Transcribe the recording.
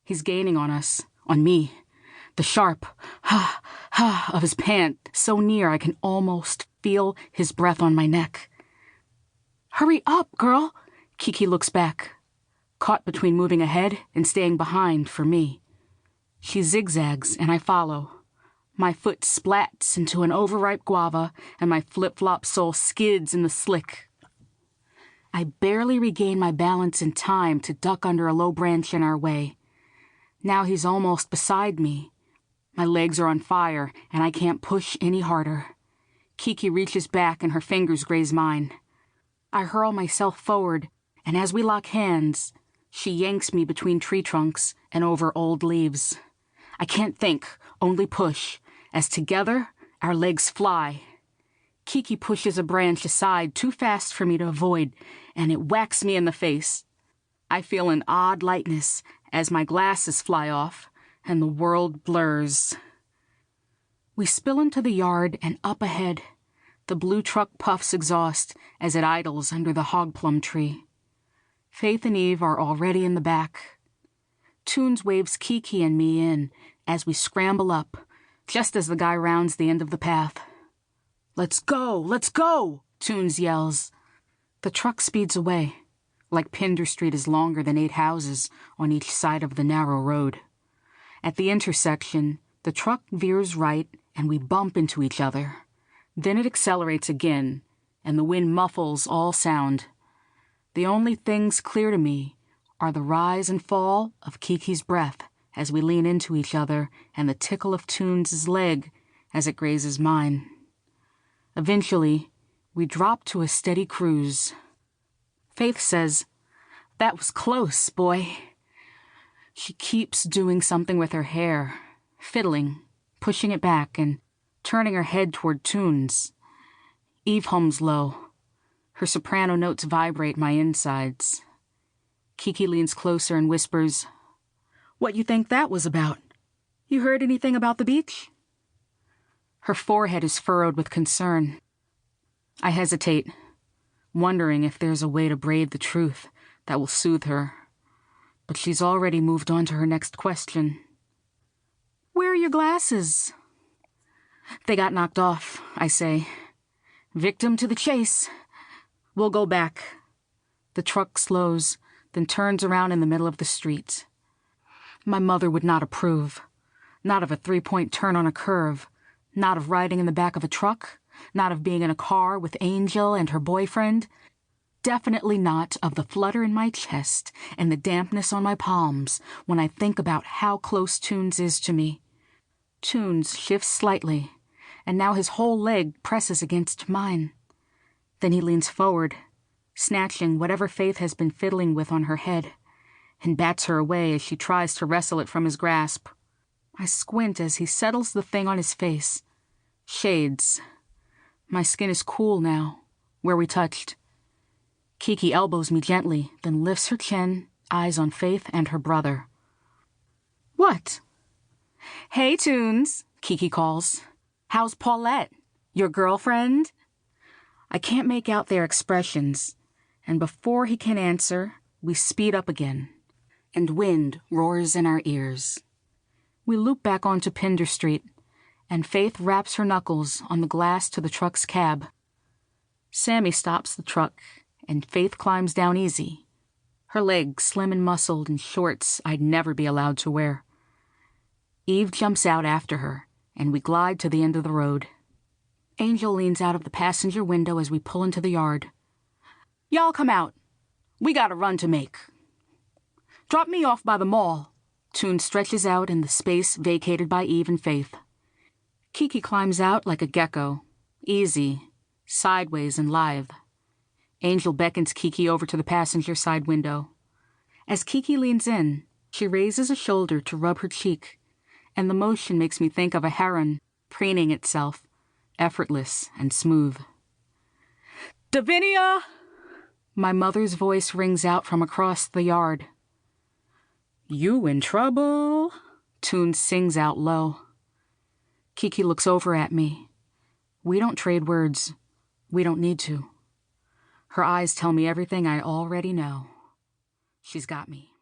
He's gaining on us, on me. The sharp ha of his pant, so near I can almost feel his breath on my neck. Hurry up, girl! KeeKee looks back, caught between moving ahead and staying behind for me. She zigzags, and I follow. My foot splats into an overripe guava, and my flip-flop sole skids in the slick. I barely regain my balance in time to duck under a low branch in our way. Now he's almost beside me. My legs are on fire, and I can't push any harder. KeeKee reaches back, and her fingers graze mine. I hurl myself forward, and as we lock hands, she yanks me between tree trunks and over old leaves. I can't think, only push, as together our legs fly. KeeKee pushes a branch aside too fast for me to avoid, and it whacks me in the face. I feel an odd lightness as my glasses fly off, and the world blurs. We spill into the yard, and up ahead, the blue truck puffs exhaust as it idles under the hogplum tree. Faith and Eve are already in the back. Toons waves KeeKee and me in as we scramble up, just as the guy rounds the end of the path. "Let's go! Let's go!" Toons yells. The truck speeds away, like Pinder Street is longer than 8 houses on each side of the narrow road. At the intersection, the truck veers right and we bump into each other. Then it accelerates again, and the wind muffles all sound. The only things clear to me are the rise and fall of KeeKee's breath as we lean into each other and the tickle of Toons' leg as it grazes mine. Eventually, we drop to a steady cruise. Faith says, "That was close, boy." She keeps doing something with her hair, fiddling, pushing it back, and turning her head toward Toons. Eve hums low. Her soprano notes vibrate my insides. KeeKee leans closer and whispers, "What you think that was about? You heard anything about the beach?" Her forehead is furrowed with concern. I hesitate, wondering if there's a way to braid the truth that will soothe her. But she's already moved on to her next question. "Where are your glasses?" "They got knocked off," I say. "Victim to the chase. We'll go back." The truck slows, then turns around in the middle of the street. My mother would not approve. Not of a 3-point turn on a curve. Not of riding in the back of a truck. Not of being in a car with Angel and her boyfriend. Definitely not of the flutter in my chest and the dampness on my palms when I think about how close Toons is to me. Toons shifts slightly, and now his whole leg presses against mine. Then he leans forward, snatching whatever Faith has been fiddling with on her head, and bats her away as she tries to wrestle it from his grasp. I squint as he settles the thing on his face. Shades. My skin is cool now, where we touched. KeeKee elbows me gently, then lifts her chin, eyes on Faith and her brother. "What?" "Hey, Toons," KeeKee calls. "How's Paulette? Your girlfriend?" I can't make out their expressions, and before he can answer, we speed up again, and wind roars in our ears. We loop back onto Pinder Street, and Faith raps her knuckles on the glass to the truck's cab. Sammy stops the truck, and Faith climbs down easy, her legs slim and muscled in shorts I'd never be allowed to wear. Eve jumps out after her, and we glide to the end of the road. Angel leans out of the passenger window as we pull into the yard. "Y'all come out. We got a run to make." "Drop me off by the mall." Toons stretches out in the space vacated by Eve and Faith. KeeKee climbs out like a gecko, easy, sideways and lithe. Angel beckons KeeKee over to the passenger side window. As KeeKee leans in, she raises a shoulder to rub her cheek, and the motion makes me think of a heron preening itself, effortless and smooth. "Davinia!" My mother's voice rings out from across the yard. "You in trouble?" Toons sings out low. KeeKee looks over at me. We don't trade words. We don't need to. Her eyes tell me everything I already know. She's got me.